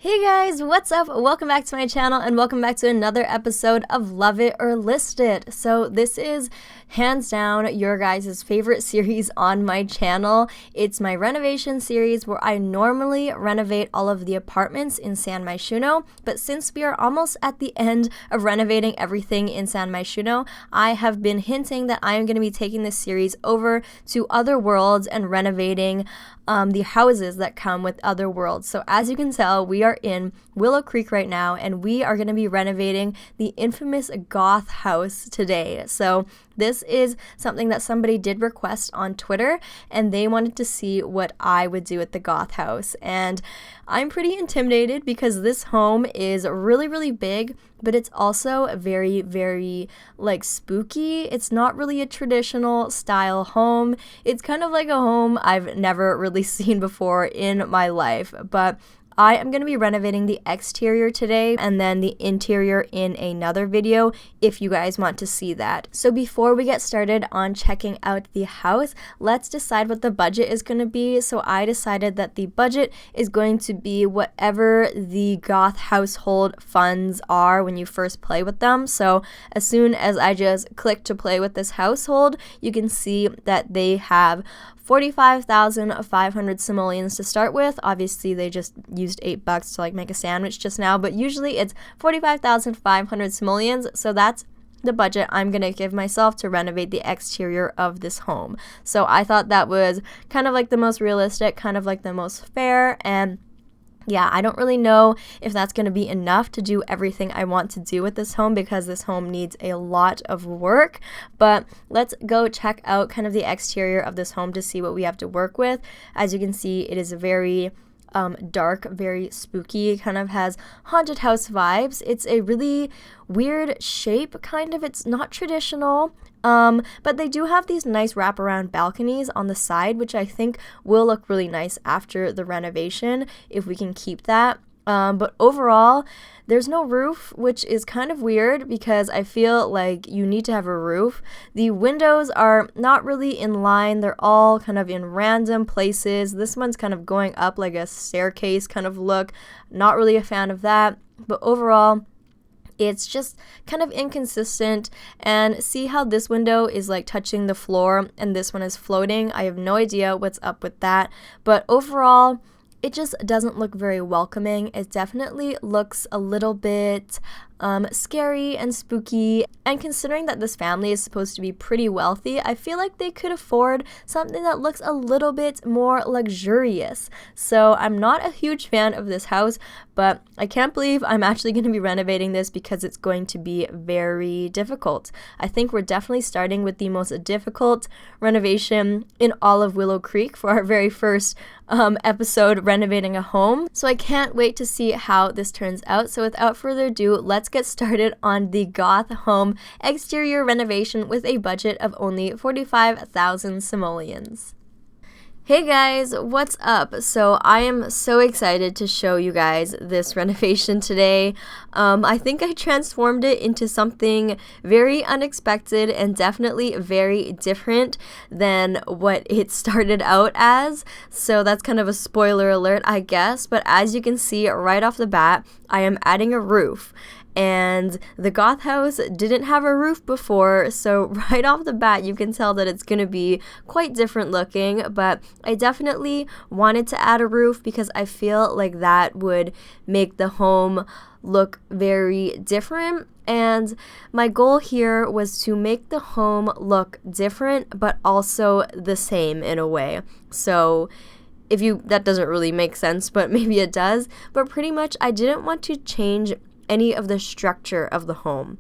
Hey guys, what's up? Welcome back to my channel and welcome back to another episode of Love It or List It. So this is hands down your guys' favorite series on my channel. It's my renovation series where I normally renovate all of the apartments in San Myshuno, but since we are almost at the end of renovating everything in San Myshuno, I have been hinting that I am going to be taking this series over to other worlds and renovating the houses that come with other worlds. So as you can tell, we are in Willow Creek right now and we are going to be renovating the infamous Goth house today. So this is something that somebody did request on Twitter and they wanted to see what I would do at the Goth house. And I'm pretty intimidated because this home is really big, but it's also very like spooky. It's not really a traditional style home. It's kind of like a home I've never really seen before in my life, but I am going to be renovating the exterior today and then the interior in another video if you guys want to see that. So before we get started on checking out the house, let's decide what the budget is going to be. So I decided that the budget is going to be whatever the Goth household funds are when you first play with them. So as soon as I just click to play with this household, you can see that they have 45,500 simoleons to start with. Obviously, they just used $8 to like make a sandwich just now, but usually it's 45,500 simoleons. So that's the budget I'm gonna give myself to renovate the exterior of this home. So I thought that was kind of like the most realistic, kind of like the most fair, and yeah, I don't really know if that's going to be enough to do everything I want to do with this home because this home needs a lot of work. But let's go check out kind of the exterior of this home to see what we have to work with. As you can see, it is very dark, very spooky, kind of has haunted house vibes. It's a really weird shape, kind of. It's not traditional, but they do have these nice wraparound balconies on the side, which I think will look really nice after the renovation if we can keep that. But overall, there's no roof, which is kind of weird because I feel like you need to have a roof. The windows are not really in line. They're all kind of in random places. This one's kind of going up like a staircase kind of look. Not really a fan of that. But overall, it's just kind of inconsistent. And see how this window is like touching the floor and this one is floating? I have no idea what's up with that. But overall, it just doesn't look very welcoming. It definitely looks a little bit scary and spooky. And considering that this family is supposed to be pretty wealthy, I feel like they could afford something that looks a little bit more luxurious. So I'm not a huge fan of this house, but I can't believe I'm actually going to be renovating this because it's going to be very difficult. I think we're definitely starting with the most difficult renovation in all of Willow Creek for our very first episode renovating a home. So I can't wait to see how this turns out. So without further ado, let's get started on the Goth home exterior renovation with a budget of only 45,000 simoleons. Hey guys, what's up? So I am so excited to show you guys this renovation today. I think I transformed it into something very unexpected and definitely very different than what it started out as. So that's kind of a spoiler alert, I guess. But as you can see right off the bat, I am adding a roof. And the Goth house didn't have a roof before, so right off the bat you can tell that it's going to be quite different looking, but I definitely wanted to add a roof because I feel like that would make the home look very different. And my goal here was to make the home look different but also the same in a way. So that doesn't really make sense, but maybe it does. But pretty much I didn't want to change any of the structure of the home.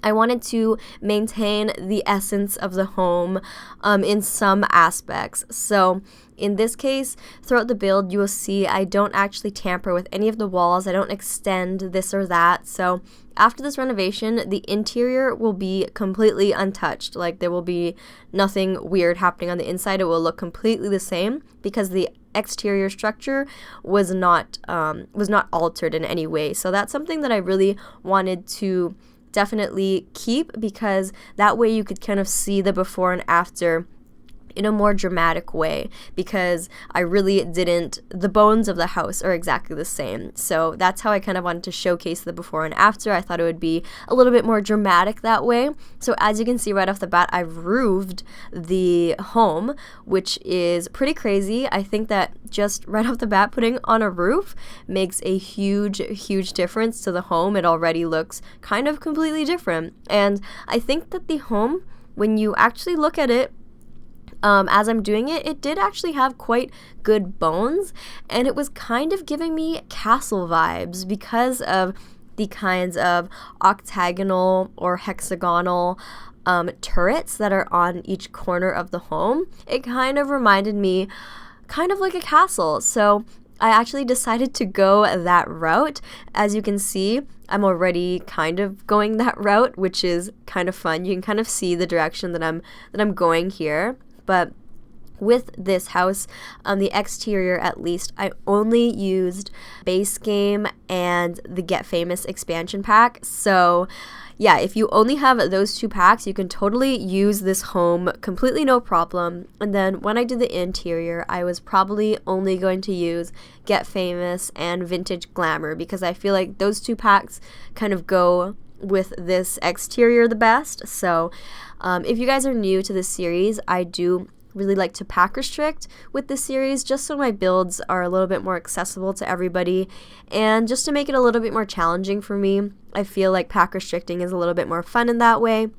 I wanted to maintain the essence of the home in some aspects. So in this case, throughout the build, you will see I don't actually tamper with any of the walls. I don't extend this or that. So after this renovation, the interior will be completely untouched. Like there will be nothing weird happening on the inside. It will look completely the same because the exterior structure was not altered in any way. So that's something that I really wanted to definitely keep because that way you could kind of see the before and after in a more dramatic way, because I really didn't, the bones of the house are exactly the same. So that's how I kind of wanted to showcase the before and after. I thought it would be a little bit more dramatic that way. So as you can see right off the bat, I've roofed the home, which is pretty crazy. I think that just right off the bat, putting on a roof makes a huge difference to the home. It already looks kind of completely different. And I think that the home, when you actually look at it, as I'm doing it, it did actually have quite good bones, and it was kind of giving me castle vibes because of the kinds of octagonal or hexagonal turrets that are on each corner of the home. It kind of reminded me kind of like a castle. So I actually decided to go that route. As you can see, I'm already kind of going that route, which is kind of fun. You can kind of see the direction that I'm going here. But with this house, on the exterior at least, I only used Base Game and the Get Famous expansion pack. So yeah, if you only have those 2 packs, you can totally use this home completely no problem. And then when I did the interior, I was probably only going to use Get Famous and Vintage Glamour, because I feel like those 2 packs kind of go with this exterior the best. So if you guys are new to this series, I do really like to pack restrict with this series, just so my builds are a little bit more accessible to everybody, and just to make it a little bit more challenging for me. I feel like pack restricting is a little bit more fun in that way.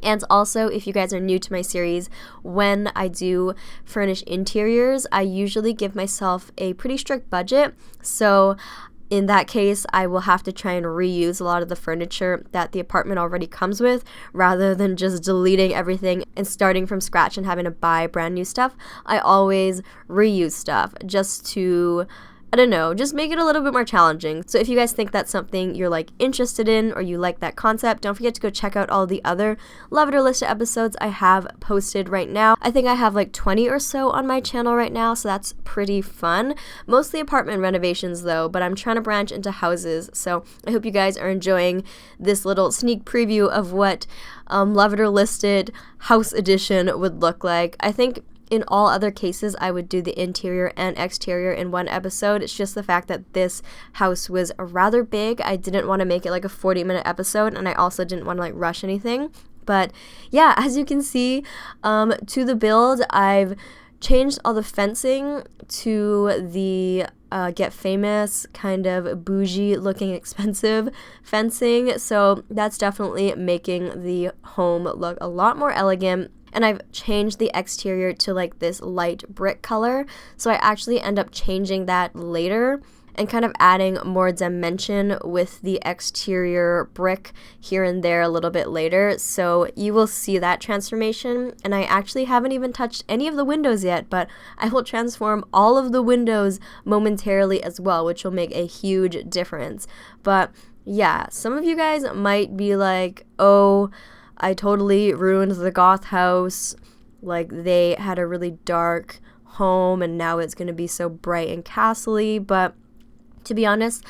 And also, if you guys are new to my series, when I do furnish interiors, I usually give myself a pretty strict budget. So in that case, I will have to try and reuse a lot of the furniture that the apartment already comes with, rather than just deleting everything and starting from scratch and having to buy brand new stuff. I always reuse stuff just to, I don't know, just make it a little bit more challenging. So if you guys think that's something you're like interested in, or you like that concept, don't forget to go check out all the other Love It or List It episodes I have posted right now. I think I have like 20 or so on my channel right now, so that's pretty fun. Mostly apartment renovations though, but I'm trying to branch into houses. So I hope you guys are enjoying this little sneak preview of what Love It or Listed House Edition would look like. I think in all other cases, I would do the interior and exterior in one episode. It's just the fact that this house was rather big. I didn't want to make it like a 40-minute episode, and I also didn't want to like rush anything. But yeah, as you can see, to the build, I've changed all the fencing to the Get Famous kind of bougie looking expensive fencing. So that's definitely making the home look a lot more elegant. And I've changed the exterior to like this light brick color. So I actually end up changing that later and kind of adding more dimension with the exterior brick here and there a little bit later. So you will see that transformation. And I actually haven't even touched any of the windows yet, but I will transform all of the windows momentarily as well, which will make a huge difference. But yeah, some of you guys might be like, oh, I totally ruined the Goth house. Like, they had a really dark home and now it's going to be so bright and castle-y. But to be honest,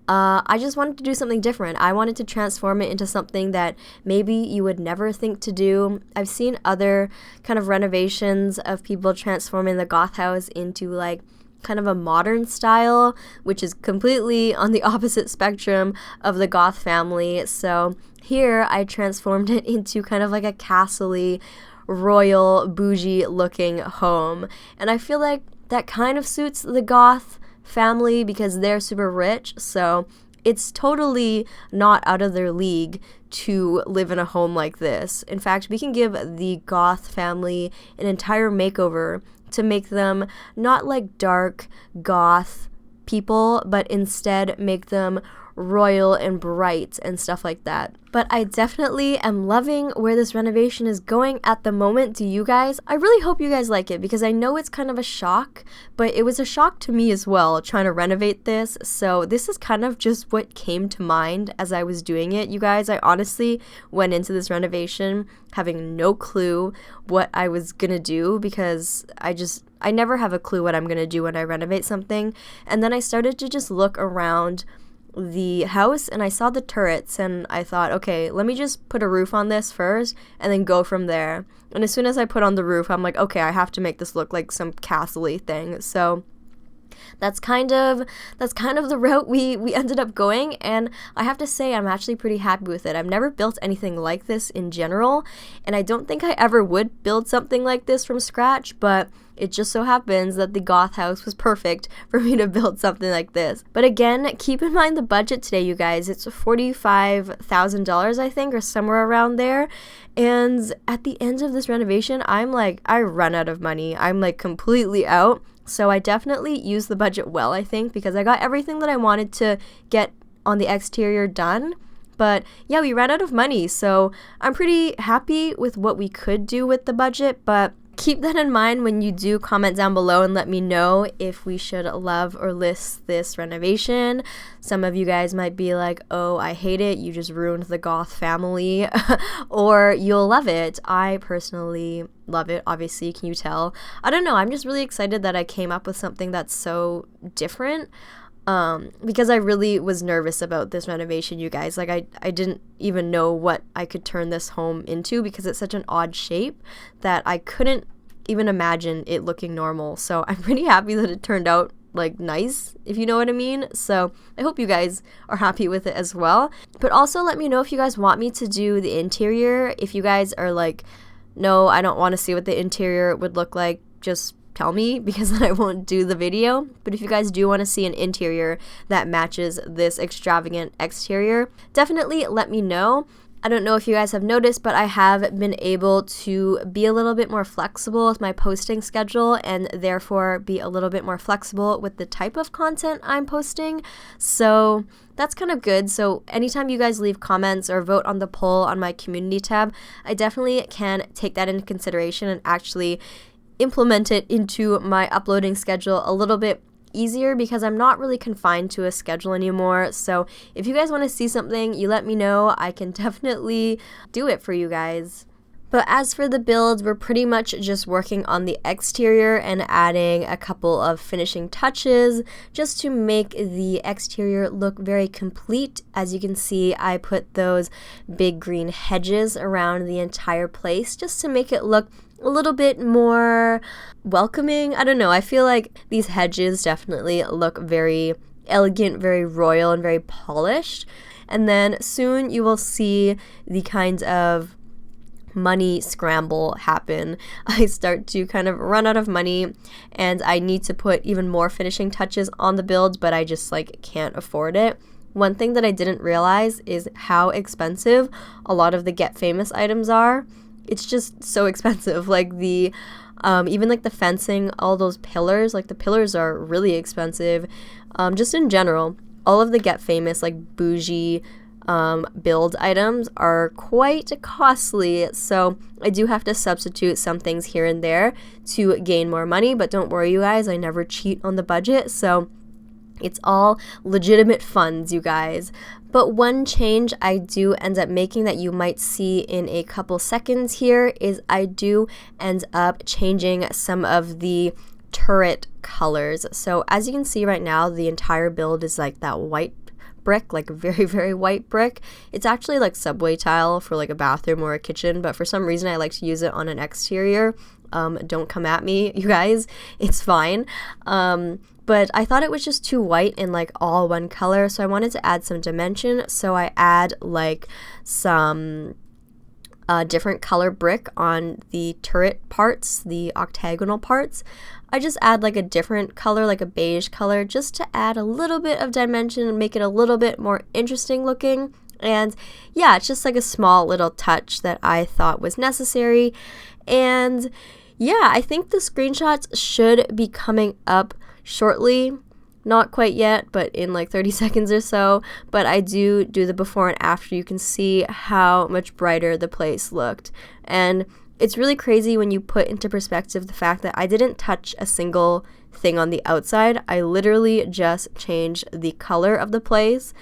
I just wanted to do something different. I wanted to transform it into something that maybe you would never think to do. I've seen other kind of renovations of people transforming the Goth house into like kind of a modern style, which is completely on the opposite spectrum of the Goth family. So here I transformed it into kind of like a castle-y, royal, bougie looking home. And I feel like that kind of suits the Goth family because they're super rich. So it's totally not out of their league to live in a home like this. In fact, we can give the Goth family an entire makeover to make them not like dark goth people, but instead make them royal and bright and stuff like that. But I definitely am loving where this renovation is going at the moment. Do you guys? I really hope you guys like it because I know it's kind of a shock, but it was a shock to me as well trying to renovate this. So this is kind of just what came to mind as I was doing it. You guys, I honestly went into this renovation having no clue what I was gonna do because I never have a clue what I'm gonna do when I renovate something. And then I started to just look around the house and I saw the turrets and I thought, okay, let me just put a roof on this first and then go from there. And as soon as I put on the roof, I'm like, okay, I have to make this look like some castle-y thing. So that's kind of the route we ended up going, and I have to say I'm actually pretty happy with it. I've never built anything like this in general, and I don't think I ever would build something like this from scratch, but it just so happens that the Goth house was perfect for me to build something like this. But again, keep in mind the budget today, you guys. It's $45,000, I think, or somewhere around there. And at the end of this renovation, I run out of money. I'm like completely out. So I definitely used the budget well, I think, because I got everything that I wanted to get on the exterior done. But yeah, we ran out of money. So I'm pretty happy with what we could do with the budget, but keep that in mind when you do comment down below and let me know if we should love or list this renovation. Some of you guys might be like, oh, I hate it, you just ruined the Goth family, or you'll love it. I personally love it, obviously, can you tell? I don't know, I'm just really excited that I came up with something that's so different. Because I really was nervous about this renovation, you guys. Like, I didn't even know what I could turn this home into because it's such an odd shape that I couldn't even imagine it looking normal. So I'm pretty happy that it turned out like nice, if you know what I mean. So I hope you guys are happy with it as well. But also let me know if you guys want me to do the interior. If you guys are like, no, I don't want to see what the interior would look like, just tell me, because then I won't do the video. But if you guys do want to see an interior that matches this extravagant exterior, definitely let me know. I don't know if you guys have noticed, but I have been able to be a little bit more flexible with my posting schedule and therefore be a little bit more flexible with the type of content I'm posting. So that's kind of good. So anytime you guys leave comments or vote on the poll on my community tab, I definitely can take that into consideration and actually implement it into my uploading schedule a little bit easier, because I'm not really confined to a schedule anymore. So if you guys want to see something, you let me know. I can definitely do it for you guys. But as for the build, we're pretty much just working on the exterior and adding a couple of finishing touches just to make the exterior look very complete. As you can see, I put those big green hedges around the entire place just to make it look a little bit more welcoming. I don't know, I feel like these hedges definitely look very elegant, very royal, and very polished. And then soon you will see the kind of money scramble happen. I start to kind of run out of money and I need to put even more finishing touches on the build, but I just can't afford it. One thing that I didn't realize is how expensive a lot of the Get Famous items are. It's just so expensive. Like the even like the fencing, all those pillars, the pillars are really expensive. Just in general, all of the Get Famous bougie build items are quite costly. So I do have to substitute some things here and there to gain more money, but don't worry, you guys, I never cheat on the budget. So it's all legitimate funds, you guys. But one change I do end up making that you might see in a couple seconds here is I do end up changing some of the turret colors. So as you can see right now, the entire build is that white brick, very, very white brick. It's actually subway tile for a bathroom or a kitchen, but for some reason I like to use it on an exterior. Don't come at me, you guys. It's fine. But I thought it was just too white and all one color, so I wanted to add some dimension. So I add some different color brick on the turret parts, the octagonal parts. I just add a different color, a beige color, just to add a little bit of dimension and make it a little bit more interesting looking. And yeah, it's just a small little touch that I thought was necessary. And yeah, I think the screenshots should be coming up shortly. Not quite yet, but in 30 seconds or so. But I do the before and after. You can see how much brighter the place looked. And it's really crazy when you put into perspective the fact that I didn't touch a single thing on the outside. I literally just changed the color of the place.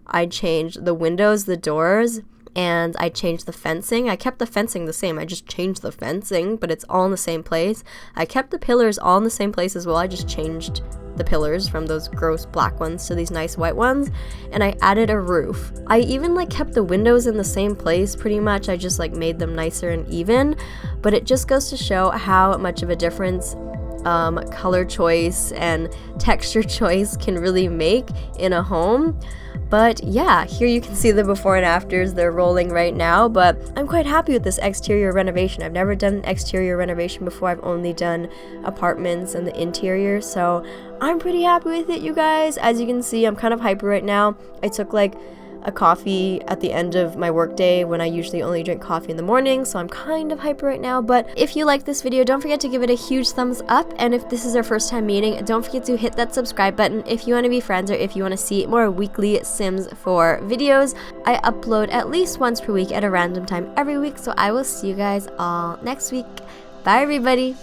I changed the windows, the doors, and I changed the fencing. I kept the fencing the same. I just changed the fencing, but it's all in the same place. I kept the pillars all in the same place as well. I just changed the pillars from those gross black ones to these nice white ones, and I added a roof. I even like kept the windows in the same place pretty much. I just like made them nicer and even, but it just goes to show how much of a difference color choice and texture choice can really make in a home. But yeah, here you can see the before and afters. They're rolling right now, but I'm quite happy with this exterior renovation. I've never done an exterior renovation before. I've only done apartments and the interior, so I'm pretty happy with it, you guys. As you can see, I'm kind of hyper right now. I took like a coffee at the end of my workday when I usually only drink coffee in the morning, so I'm kind of hyper right now. But if you like this video, don't forget to give it a huge thumbs up, and if this is our first time meeting, don't forget to hit that subscribe button if you want to be friends or if you want to see more weekly Sims 4 videos. I upload at least once per week at a random time every week, so I will see you guys all next week. Bye everybody!